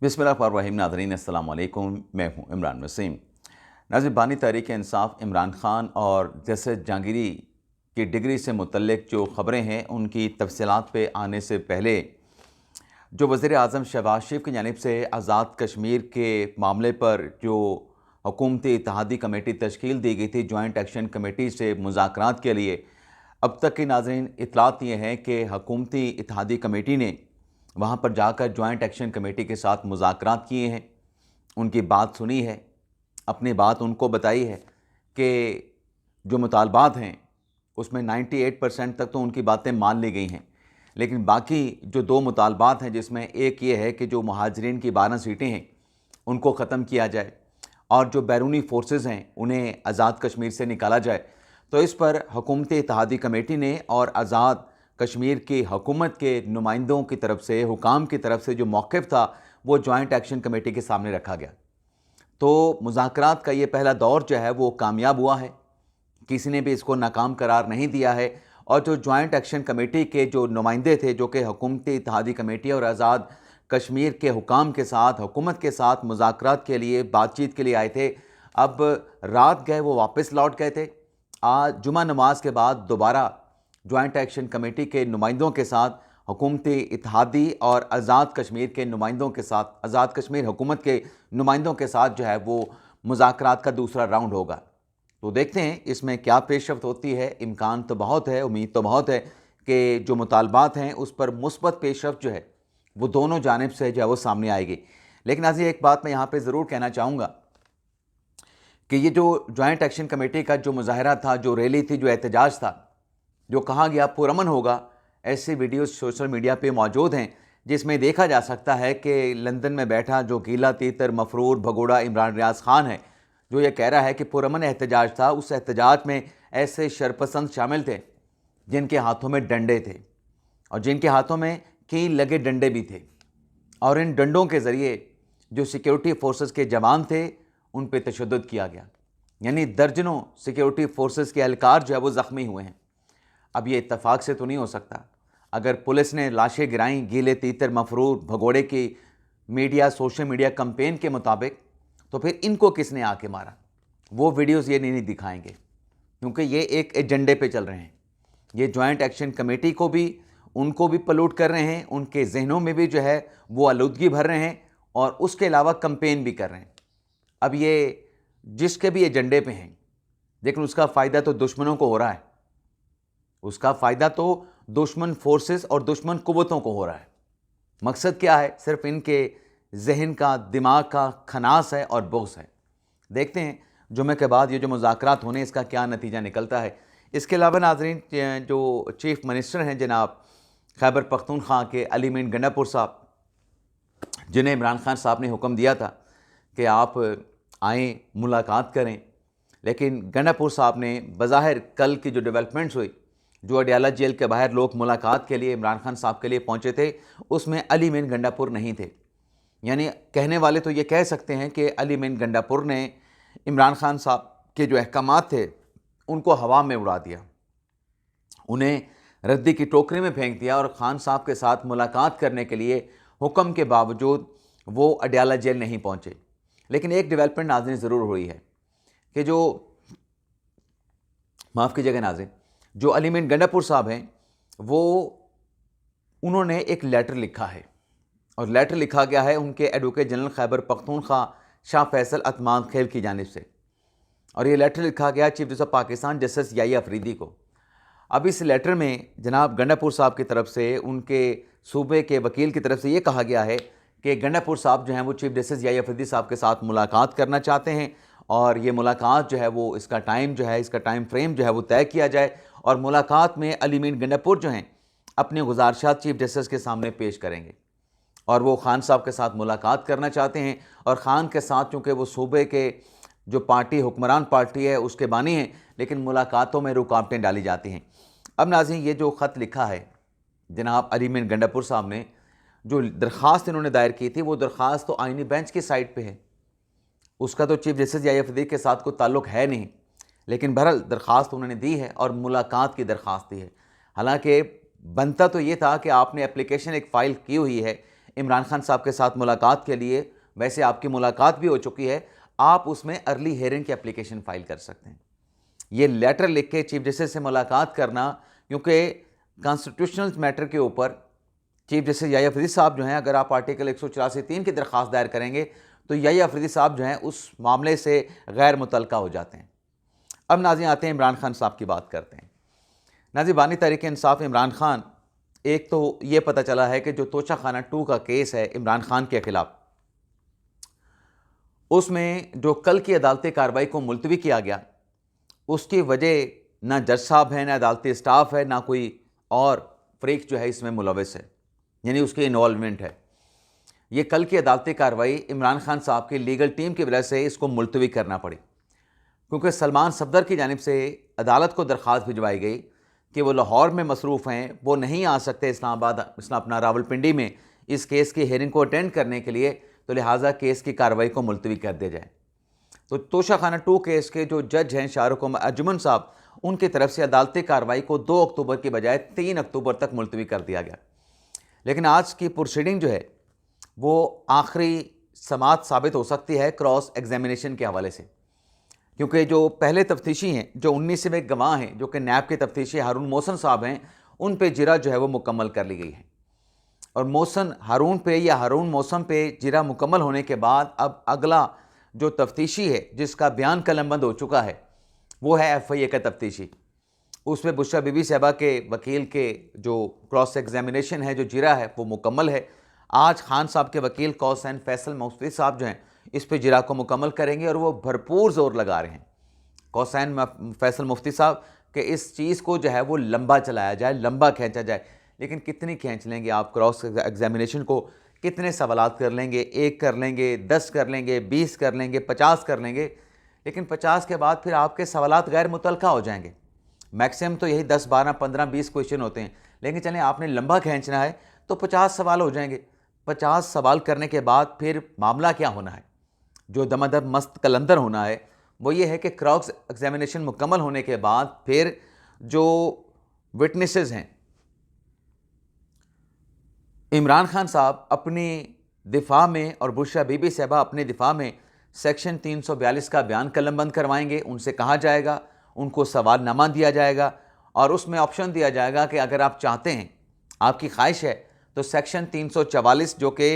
बिस्मिल्लाहिर्रहमानिर्रहीम। नाज़रीन अस्सलाम वालेकुम, मैं हूँ इमरान वसीम। नाज़रीन, बानी तहरीक इंसाफ़ इमरान ख़ान और जस्टिस जहांगीरी की डिग्री से मुतल्लिक जो ख़बरें हैं उनकी तफसीलात पे आने से पहले जो वज़ीर आज़म शहबाज शरीफ की जानिब से आज़ाद कश्मीर के मामले पर जो हुकूमती इत्तेहादी कमेटी तश्कील दी गई थी जॉइंट एक्शन कमेटी से मुज़ाकरात के लिए, अब तक की नाज़रीन इतलात ये हैं कि हुकूमती इत्तेहादी कमेटी ने वहाँ पर जाकर जॉइंट एक्शन कमेटी के साथ मुज़ाकरात किए हैं, उनकी बात सुनी है, अपनी बात उनको बताई है कि जो मुतालबात हैं उसमें 98% तक तो उनकी बातें मान ली गई हैं। लेकिन बाकी जो 2 मुतालबात हैं, जिसमें एक ये है कि जो महाजरीन की 12 सीटें हैं उनको ख़त्म किया जाए और जो बैरूनी फोर्सेस हैं उन्हें आज़ाद कश्मीर से निकाला जाए। तो इस पर हुकूमती इत्तेहादी कमेटी ने और आज़ाद कश्मीर की हुकूमत के नुमाइंदों की तरफ से, हुकाम की तरफ से जो मौक़िफ़ था वो जॉइंट एक्शन कमेटी के सामने रखा गया। तो मुज़ाकरात का ये पहला दौर जो है वो कामयाब हुआ है, किसी ने भी इसको नाकाम करार नहीं दिया है। और जो जॉइंट एक्शन कमेटी के जो नुमाइंदे थे, जो कि हुकूमती इत्तेहादी कमेटी और आज़ाद कश्मीर के हुकाम के साथ, हुकूमत के साथ मुज़ाकरात के लिए, बातचीत के लिए आए थे, अब रात गए वो वापस लौट गए थे। आज जुमा नमाज के बाद दोबारा जॉइंट एक्शन कमेटी के नुमाइंदों के साथ हुकूमती इत्तेहादी और आज़ाद कश्मीर के नुमाइंदों के साथ, आज़ाद कश्मीर हुकूमत के नुमाइंदों के साथ जो है वो मुज़ाकरात का दूसरा राउंड होगा। तो देखते हैं इसमें क्या पेशरफ्त होती है। इम्कान तो बहुत है, उम्मीद तो बहुत है कि जो मुतालबात हैं उस पर मुस्बत पेशरफ्त जो है वो दोनों जानिब से जो है वो सामने आएगी। लेकिन आज एक बात मैं यहाँ पर ज़रूर कहना चाहूँगा कि ये जो जॉइंट एक्शन कमेटी का जो मुज़ाहरा था, जो रैली थी, जो एहतजाज था, जो कहा गया पुरअमन होगा, ऐसी वीडियोस सोशल मीडिया पे मौजूद हैं जिसमें देखा जा सकता है कि लंदन में बैठा जो गीला तीतर मफरूर भगोड़ा इमरान रियाज खान है, जो ये कह रहा है कि पुरअमन एहतजाज था। उस एहतजाज में ऐसे शरपसंद शामिल थे जिनके हाथों में डंडे थे और जिनके हाथों में कील लगे डंडे भी थे, और इन डंडों के ज़रिए जो सिक्योरिटी फोर्सेस के जवान थे उन पर तशद्दुद किया गया। यानी दर्जनों सिक्योरिटी फोर्सेस के एहलकार जो है वो ज़ख्मी हुए हैं। अब ये इत्तफाक से तो नहीं हो सकता। अगर पुलिस ने लाशें गिराईं गीले तीतर मफरूर भगोड़े की मीडिया, सोशल मीडिया कैंपेन के मुताबिक, तो फिर इनको किसने आके मारा? वो वीडियोस ये नहीं दिखाएंगे, क्योंकि ये एक एजेंडे पे चल रहे हैं। ये जॉइंट एक्शन कमेटी को भी, उनको भी पलूट कर रहे हैं, उनके जहनों में भी जो है वो आलूदगी भर रहे हैं और उसके अलावा कैंपेन भी कर रहे हैं। अब ये जिसके भी एजेंडे पे हैं, लेकिन उसका फ़ायदा तो दुश्मनों को हो रहा है, उसका फ़ायदा तो दुश्मन फोर्सेस और दुश्मन कुव्वतों को हो रहा है। मकसद क्या है? सिर्फ इनके जहन का, दिमाग का खनास है और बुग़्ज़ है। देखते हैं जुमे के बाद ये जो मुज़ाकरात होने, इसका क्या नतीजा निकलता है। इसके अलावा नाज़रीन, जो चीफ़ मिनिस्टर हैं जनाब खैबर पख्तूनख्वा के अली मीन गंडापुर साहब, जिन्हें इमरान खान साहब ने हुक्म दिया था कि आप आएँ, मुलाकात करें, लेकिन गंडापुर साहब ने बज़ाहिर कल की जो डेवलपमेंट्स हुई, जो अडयाला जेल के बाहर लोग मुलाकात के लिए इमरान खान साहब के लिए पहुंचे थे, उसमें अली मीन गंडापुर नहीं थे। यानी कहने वाले तो ये कह सकते हैं कि अली मीन गंडापुर ने इमरान खान साहब के जो अहकामात थे उनको हवा में उड़ा दिया, उन्हें रद्दी की टोकरी में फेंक दिया और खान साहब के साथ मुलाकात करने के लिए हुक्म के बावजूद वो अडयाला जेल नहीं पहुँचे। लेकिन एक डेवलपमेंट नाज़रीन ज़रूर हुई है कि जो, माफ़ कीजिएगा नाज़रीन, जो अली मीन गंडापुर साहब हैं, वो उन्होंने एक लेटर लिखा है और लेटर लिखा गया है उनके एडवोकेट जनरल खैबर पख्तूनख्वा शाह फैसल अतमान खेल की जानिब से, और ये लेटर लिखा गया chief justice of Pakistan justice Yahya Afridi को। अब इस लेटर में जनाब गंडापुर साहब की तरफ से, उनके सूबे के वकील की तरफ से ये कहा गया है कि गंडापुर साहब जो हैं वो चीफ जस्टिस याहिया अफरीदी साहब के साथ मुलाकात करना चाहते हैं, और ये मुलाकात जो है वो, इसका टाइम जो है, इसका टाइम फ्रेम जो है वो तय किया जाए, और मुलाकात में अली मीन गंडापुर जो हैं अपने गुजारिशात चीफ जस्टिस के सामने पेश करेंगे। और वो खान साहब के साथ मुलाकात करना चाहते हैं, और ख़ान के साथ चूँकि वो सूबे के जो पार्टी, हुक्मरान पार्टी है, उसके बानी हैं, लेकिन मुलाकातों में रुकावटें डाली जाती हैं। अब नाज़रीन, ये जो ख़त लिखा है जनाब अली मीन गंडापुर साहब ने, जो दरख्वास्त इन्होंने दायर की थी, वो दरख्वास्त तो आइनी बेंच की साइड पर है, उसका तो चीफ जस्टिस याहिया अफरीदी के साथ कोई ताल्लुक़ है नहीं, लेकिन बहरहाल दरख्वास्त उन्होंने दी है और मुलाकात की दरख्वास्त दी है। हालांकि बनता तो ये था कि आपने एप्लीकेशन एक फ़ाइल की हुई है, इमरान खान साहब के साथ मुलाकात के लिए, वैसे आपकी मुलाकात भी हो चुकी है, आप उसमें अर्ली हेयरिंग की एप्लीकेशन फ़ाइल कर सकते हैं। ये लेटर लिख के चीफ जस्टिस से मुलाकात करना, क्योंकि कॉन्स्टिट्यूशनल मैटर के ऊपर चीफ जस्टिस याहिया अफरीदी साहब जो हैं, अगर आप आर्टिकल 184(3) की दरख्वास्त दायर करेंगे तो याहिया अफरीदी साहब जो हैं उस मामले से गैर मुतल्लका हो जाते हैं। अब नाज़रीन आते हैं इमरान खान साहब की बात करते हैं। नाज़रीन बानी तहरीक इंसाफ इमरान खान, एक तो ये पता चला है कि जो तोशाखाना 2 का केस है इमरान खान के ख़िलाफ़, उसमें जो कल की अदालती कार्रवाई को मुलतवी किया गया, उसकी वजह ना जज साहब हैं, ना अदालती स्टाफ है, ना कोई और फ़रीक जो है इसमें मुलविस है, यानी उसकी इन्वॉल्वमेंट है। ये कल की अदालती कार्रवाई इमरान खान साहब की लीगल टीम की वजह से इसको मुलतवी करना पड़ी, क्योंकि सलमान सफदर की जानिब से अदालत को दरख्वास्त भिजवाई गई कि वो लाहौर में मसरूफ़ हैं, वो नहीं आ सकते इस्लामाबाद, अपना रावलपिंडी में इस केस की हेयरिंग को अटेंड करने के लिए, तो लिहाजा केस की कार्रवाई को मुलतवी कर दिया जाए। तो तोशाखाना 2 केस के जो जज हैं शाहरुख अर्जुमन साहब, उनकी तरफ से अदालती कार्रवाई को 2 अक्टूबर की बजाय 3 अक्टूबर तक मुलतवी कर दिया गया। लेकिन आज की प्रोसीडिंग जो है वो आखिरी समाअत साबित हो सकती है क्रॉस एग्जामिनेशन के हवाले से, क्योंकि जो पहले तफ्तीशी हैं, जो 19वें गवाह हैं, जो कि नैब के तफ्तीशी हारून मोहसन साहब हैं, उन पे जिरा जो है वो मुकम्मल कर ली गई है। और मोहसन हारून पे या हारून मौसम पे जिरा मुकम्मल होने के बाद अब अगला जो तफ्तीशी है जिसका बयान कलमबंद हो चुका है वो है FIA का तफ्तीशी। उसमें बुशरा बीबी साहबा के वकील के जो क्रॉस एग्जामिनेशन है, जो जिरा है, वो मुकम्मल है। आज खान साहब के वकील कौसैन फैसल मुफ्ती साहब जो हैं इस पे जिरा को मुकम्मल करेंगे और वो भरपूर ज़ोर लगा रहे हैं कौसैन फैसल मुफ्ती साहब कि इस चीज़ को जो है वो लंबा चलाया जाए, लंबा खींचा जाए। लेकिन कितनी खींच लेंगे आप क्रॉस एग्जामिनेशन को? कितने सवालात कर लेंगे? 1 कर लेंगे, 10 कर लेंगे, 20 कर लेंगे, 50 कर लेंगे, लेकिन 50 के बाद फिर आपके सवालात गैर मुतल्लका हो जाएंगे। मैक्सिमम तो यही 10, 12, 15, 20 क्वेश्चन होते हैं, लेकिन चलें आपने लंबा खींचना है तो 50 सवाल हो जाएंगे। 50 सवाल करने के बाद फिर मामला क्या होना है? जो दमादम मस्त कलंदर होना है वो ये है कि क्रॉस एग्जामिनेशन मुकम्मल होने के बाद फिर जो विटनेसेस हैं, इमरान खान साहब अपनी दिफा में और बुशरा बीबी साहबा अपने दिफा में सेक्शन 342 का बयान कलमबंद करवाएंगे। उनसे कहा जाएगा, उनको सवालनामा दिया जाएगा और उसमें ऑप्शन दिया जाएगा कि अगर आप चाहते हैं, आपकी ख्वाहिश है, तो सेक्शन 344 जो कि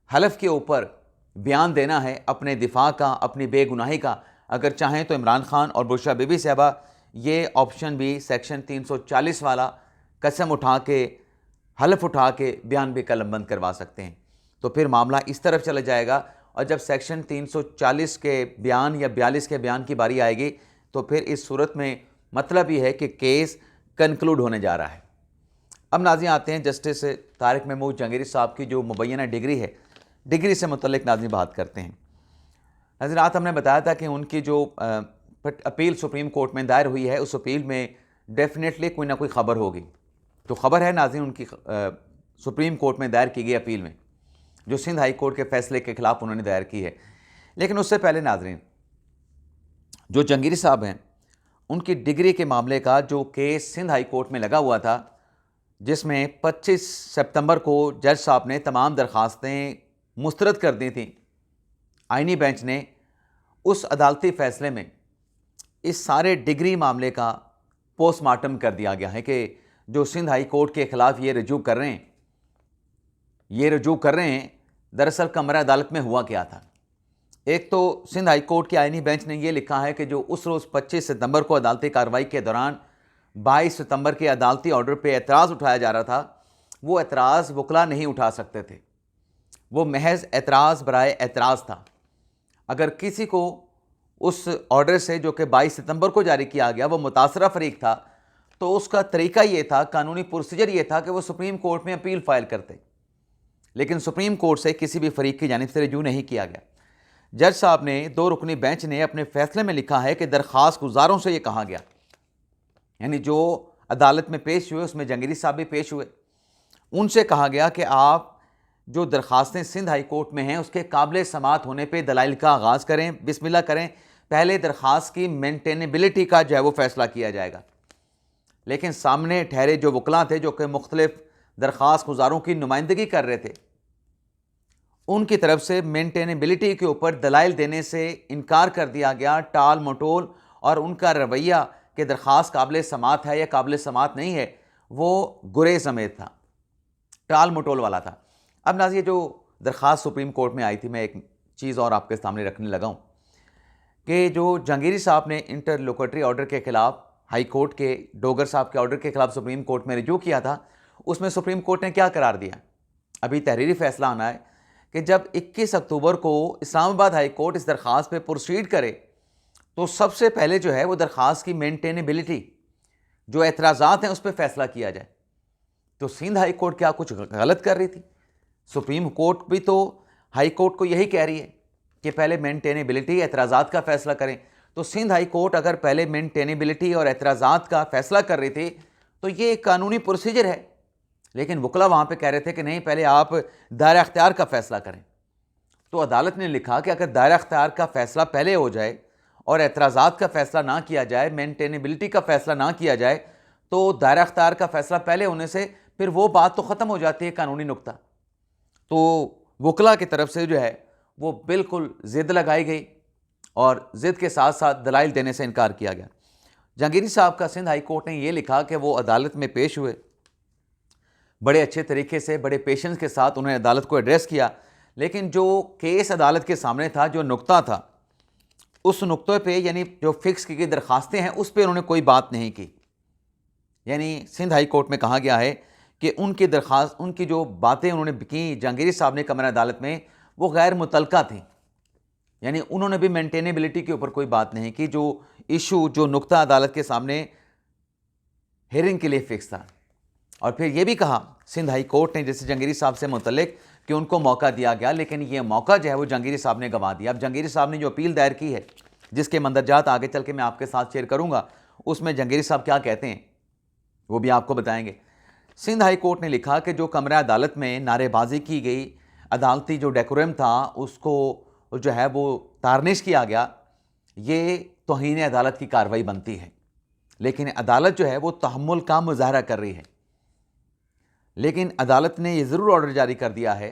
हलफ के ऊपर बयान देना है अपने दिफा का, अपनी बेगुनाही का, अगर चाहें तो इमरान खान और बुशरा बीबी साहबा ये ऑप्शन भी सेक्शन 340 वाला कसम उठा के, हलफ उठा के बयान भी कलमबंद करवा सकते हैं। तो फिर मामला इस तरफ चला जाएगा और जब सेक्शन 340 के बयान या 42 के बयान की बारी आएगी तो फिर इस सूरत में मतलब ये है कि केस कंक्लूड होने जा रहा है। अब नाज़रीन आते हैं जस्टिस तारिक महमूद जहांगीरी साहब की जो मुबैना डिग्री है, डिग्री से मुतल्लिक नाज़रीन बात करते हैं। नाज़रीन रात हमने बताया था कि उनकी जो अपील सुप्रीम कोर्ट में दायर हुई है, उस अपील में डेफिनेटली कोई ना कोई ख़बर होगी। तो ख़बर है नाज़रीन उनकी सुप्रीम कोर्ट में दायर की गई अपील में, जो सिंध हाई कोर्ट के फैसले के ख़िलाफ़ उन्होंने दायर की है। लेकिन उससे पहले नाज़रीन, जो जहांगीरी साहब हैं, उनकी डिग्री के मामले का जो केस सिंध हाई कोर्ट में लगा हुआ था, जिसमें 25 सितंबर को जज साहब ने तमाम दरख्वास्तें मुस्तरद कर दी थी, आइनी बेंच ने उस अदालती फ़ैसले में इस सारे डिग्री मामले का पोस्टमार्टम कर दिया गया है कि जो सिंध हाई कोर्ट के ख़िलाफ़ ये रजू कर रहे हैं, दरअसल कमरा अदालत में हुआ क्या था। एक तो सिंध हाई कोर्ट की आइनी बेंच ने यह लिखा है कि जो उस रोज़ 25 सितंबर को अदालती कार्रवाई के दौरान 22 सितंबर के अदालती ऑर्डर पे एतराज़ उठाया जा रहा था, वो एतराज़ वकला नहीं उठा सकते थे, वो महज एतराज़ बराए एतराज़ था। अगर किसी को उस ऑर्डर से जो कि 22 सितंबर को जारी किया गया वो मुतासरा फरीक था, तो उसका तरीका ये था, कानूनी प्रोसीजर ये था कि वो सुप्रीम कोर्ट में अपील फाइल करते, लेकिन सुप्रीम कोर्ट से किसी भी फरीक की जानिब से रजू नहीं किया गया। जज साहब ने, 2 रुकनी बेंच ने अपने फैसले में लिखा है कि दरख्वास्त गुजारों से ये कहा गया, यानी जो अदालत में पेश हुए उसमें जहांगीरी साहब भी पेश हुए, उनसे कहा गया कि आप जो दरख्वास्तें सिंध हाई कोर्ट में हैं उसके काबिल समाअत होने पे दलाइल का आगाज़ करें, बिस्मिल्लाह करें, पहले दरख्वास्त की मेंटेनेबिलिटी का जो है वो फैसला किया जाएगा। लेकिन सामने ठहरे जो वकला थे, जो कि मुख्तलिफ दरख्वास्त गुजारों की नुमाइंदगी कर रहे थे, उनकी तरफ से मेंटेनेबिलिटी के ऊपर दलाइल देने से इनकार कर दिया गया, टाल मटोल, और उनका रवैया कि दरख्वास्त काबिल समात है या काबिल समात नहीं है, वो गुरेज समेत था, टाल मटोल वाला था। अब नाज़रीन, जो दरख्वास्त सुप्रीम कोर्ट में आई थी, मैं एक चीज़ और आपके सामने रखने लगा हूँ कि जो जहांगीरी साहब ने इंटरलोकेटरी ऑर्डर के ख़िलाफ़ हाई कोर्ट के डोगर साहब के ऑर्डर के ख़िलाफ़ सुप्रीम कोर्ट में रिजू किया था, उसमें सुप्रीम कोर्ट ने क्या करार दिया, अभी तहरीरी फैसला आना है कि जब 21 अक्टूबर को इस्लामाबाद हाई कोर्ट इस दरख्वास्त पे प्रोसीड करे तो सबसे पहले जो है वो दरख्वास्त की मेंटेनेबिलिटी, जो एतराज़ात हैं, उस पर फैसला किया जाए। तो सिंध हाई कोर्ट क्या कुछ गलत कर रही थी? सुप्रीम कोर्ट भी तो हाई कोर्ट को यही कह रही है कि पहले मेंटेनेबिलिटी, एतराज़ात का फैसला करें। तो सिंध हाई कोर्ट अगर पहले मेंटेनेबिलिटी और एतराज़ात का फैसला कर रही थी तो ये एक कानूनी प्रोसीजर है, लेकिन वकला वहाँ पे कह रहे थे कि नहीं, पहले आप दायरा अख्तियार का फैसला करें। तो अदालत ने लिखा कि अगर दायरा अख्तियार का फैसला पहले हो जाए और एतराज़ात का फैसला ना किया जाए, मेंटेनेबिलिटी का फैसला ना किया जाए, तो दायरा अख्तियार का फैसला पहले होने से फिर वो बात तो ख़त्म हो जाती है, कानूनी नुक्ता। तो वकला की तरफ से जो है वो बिल्कुल ज़िद लगाई गई और ज़िद के साथ साथ दलाइल देने से इनकार किया गया। जहांगीरी साहब का सिंध हाई कोर्ट ने ये लिखा कि वो अदालत में पेश हुए, बड़े अच्छे तरीके से, बड़े पेशेंस के साथ उन्होंने अदालत को एड्रेस किया, लेकिन जो केस अदालत के सामने था, जो नुक्ता था, उस नुक्ते पे, यानी जो फिक्स की गई दरखास्तें हैं, उस पर उन्होंने कोई बात नहीं की। यानी सिंध हाई कोर्ट में कहा गया है कि उनकी दरख्वास्त, उनकी जो बातें उन्होंने की जहांगीरी साहब ने कमरा अदालत में, वो गैर मुतलका थी। यानी उन्होंने भी मेंटेनेबिलिटी के ऊपर कोई बात नहीं की, जो इशू, जो नुक्ता अदालत के सामने हेयरिंग के लिए फिक्स था। और फिर ये भी कहा सिंध हाई कोर्ट ने, जैसे जहांगीरी साहब से मुतल्लिक, कि उनको मौका दिया गया, लेकिन ये मौका जो है वो जहांगीरी साहब ने गंवा दिया। अब जहांगीरी साहब ने जो अपील दायर की है, जिसके मंदरजात आगे चल के मैं आपके साथ शेयर करूंगा, उसमें जहांगीरी साहब क्या कहते हैं वो भी आपको बताएंगे। सिंध हाई कोर्ट ने लिखा कि जो कमरा अदालत में नारेबाजी की गई, अदालती जो डेकोरम था उसको जो है वो तारनिश किया गया, ये तौहीन अदालत की कार्रवाई बनती है। लेकिन अदालत जो है वो तहम्मुल का मुजाहरा कर रही है। लेकिन अदालत ने ये ज़रूर ऑर्डर जारी कर दिया है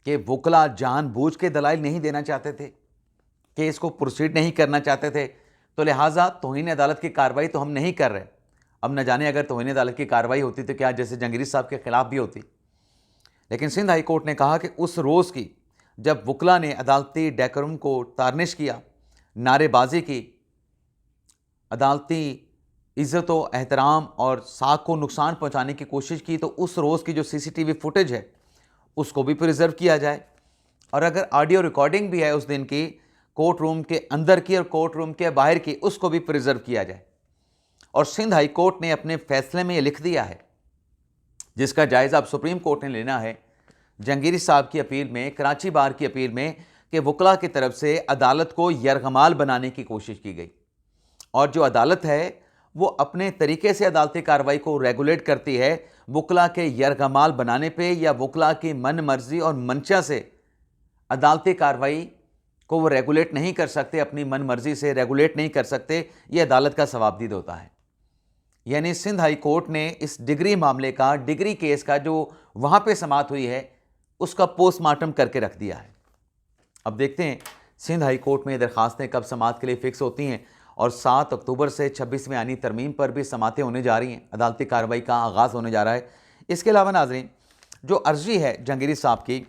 कि वकला जानबूझ के दलाइल नहीं देना चाहते थे, केस को प्रोसीड नहीं करना चाहते थे, तो लिहाजा तौहीन अदालत की कार्रवाई तो हम नहीं कर रहे। अब न जाने अगर तौहीन अदालत की कार्रवाई होती तो क्या जैसे जहांगीरी साहब के खिलाफ भी होती। लेकिन सिंध हाई कोर्ट ने कहा कि उस रोज़ की जब वकला ने अदालती डेकोरम को तारनिश किया, नारेबाजी की, अदालती इज़्ज़त व एहतराम और साख को नुकसान पहुंचाने की कोशिश की, तो उस रोज़ की जो सीसीटीवी फुटेज है उसको भी प्रिजर्व किया जाए, और अगर ऑडियो रिकॉर्डिंग भी है उस दिन की, कोर्ट रूम के अंदर की और कोर्ट रूम के बाहर की, उसको भी प्रिजर्व किया जाए। और सिंध हाई कोर्ट ने अपने फैसले में ये लिख दिया है, जिसका जायज़ा अब सुप्रीम कोर्ट ने लेना है, जहांगीरी साहब की अपील में, कराची बार की अपील में, कि वकला की तरफ से अदालत को यरगमाल बनाने की कोशिश की गई, और जो अदालत है वो अपने तरीके से अदालती कार्रवाई को रेगुलेट करती है। वकला के यरगमाल बनाने पे या वकला की मन मर्जी और मंशा से अदालती कार्रवाई को वो रेगुलेट नहीं कर सकते, अपनी मन मर्जी से रेगुलेट नहीं कर सकते, ये अदालत का सवाबदीद होता है। यानी सिंध हाई कोर्ट ने इस डिग्री मामले का, डिग्री केस का जो वहाँ पे समाअत हुई है, उसका पोस्टमार्टम करके रख दिया है। अब देखते हैं सिंध हाई कोर्ट में दरखास्तें कब समाअत के लिए फ़िक्स होती हैं, और 7 अक्टूबर से 26वें आनी तरमीम पर भी समातें होने जा रही हैं, अदालती कार्रवाई का आगाज़ होने जा रहा है। इसके अलावा नाज़रीन, जो अर्ज़ी है जहांगीरी साहब की,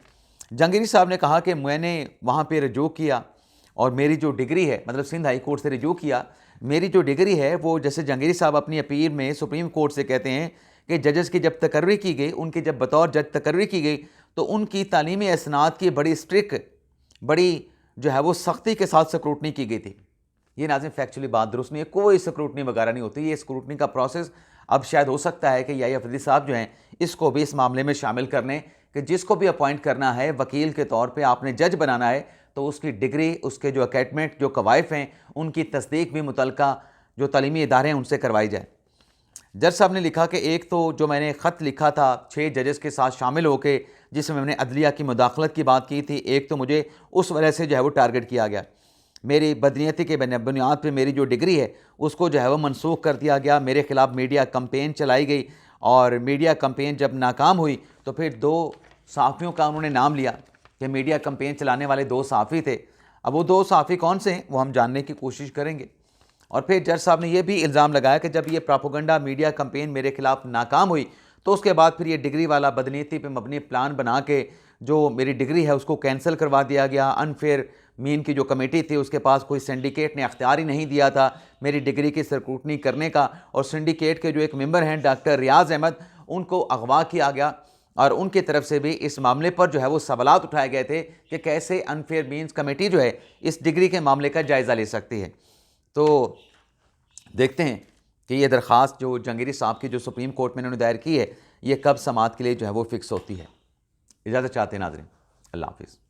जहांगीरी साहब ने कहा कि मैंने वहाँ पे रजू किया और मेरी जो डिग्री है, मतलब सिंध हाई कोर्ट से रजू किया, मेरी जो डिग्री है वो, जैसे जहांगीरी साहब अपनी अपील में सुप्रीम कोर्ट से कहते हैं कि जजेस की जब तकर्री की गई, उनकी जब बतौर जज तकर्री की गई, तो उनकी तालीमी असनाद की बड़ी स्ट्रिक्ट, बड़ी जो है वो सख्ती के साथ स्क्रूटनी की गई थी। ये नाज़रीन फैक्चुअली बात दुरुस्त नहीं है, कोई स्क्रूटनी वगैरह नहीं होती। ये स्क्रूटनी का प्रोसेस अब शायद हो सकता है कि याहिया अफरीदी साहब जो हैं इसको भी इस मामले में शामिल कर लें कि जिसको भी अपॉइंट करना है वकील के तौर पे, आपने जज बनाना है, तो उसकी डिग्री, उसके जो अकेडमेंट, जो कवायफ हैं, उनकी तस्दीक भी मुतलका जो तालीमी इदारे हैं उनसे करवाई जाए। जज साहब ने लिखा कि एक तो जो मैंने ख़त लिखा था 6 जजेस के साथ शामिल होकर, जिसमें मैंने अदलिया की मुदाखलत की बात की थी, एक तो मुझे उस वजह से जो है वो टारगेट किया गया, मेरी बदनीयती के बुनियाद पे मेरी जो डिग्री है उसको जो है वो मनसूख कर दिया गया, मेरे ख़िलाफ़ मीडिया कंपेन चलाई गई, और मीडिया कंपेन जब नाकाम हुई तो फिर 2 सहाफ़ियों का उन्होंने नाम लिया कि मीडिया कैंपेन चलाने वाले 2 सहाफ़ी थे। अब वो 2 सहाफ़ी कौन से हैं वो हम जानने की कोशिश करेंगे। और फिर जज साहब ने यह भी इल्ज़ाम लगाया कि जब ये प्रोपेगेंडा मीडिया कैंपेन मेरे खिलाफ नाकाम हुई तो उसके बाद फिर ये डिग्री वाला बदनीयती पे मबनी प्लान बना के जो मेरी डिग्री है उसको कैंसिल करवा दिया गया। अनफेयर मीन की जो कमेटी थी उसके पास कोई सिंडिकेट ने अख्तियार ही नहीं दिया था मेरी डिग्री की स्क्रूटनी करने का, और सिंडिकेट के जो एक मेंबर हैं डॉक्टर रियाज अहमद, उनको अगवा किया गया और उनकी तरफ से भी इस मामले पर जो है वो सवालात उठाए गए थे कि कैसे अनफेयर मीन्स कमेटी जो है इस डिग्री के मामले का जायज़ा ले सकती है। तो देखते हैं कि ये दरख्वास्त जो जहांगीरी साहब की जो सुप्रीम कोर्ट में इन्होंने दायर की है ये कब समाअत के लिए जो है वो फिक्स होती है। इजाज़त चाहते हैं नाज़रीन, अल्लाह हाफ़िज़।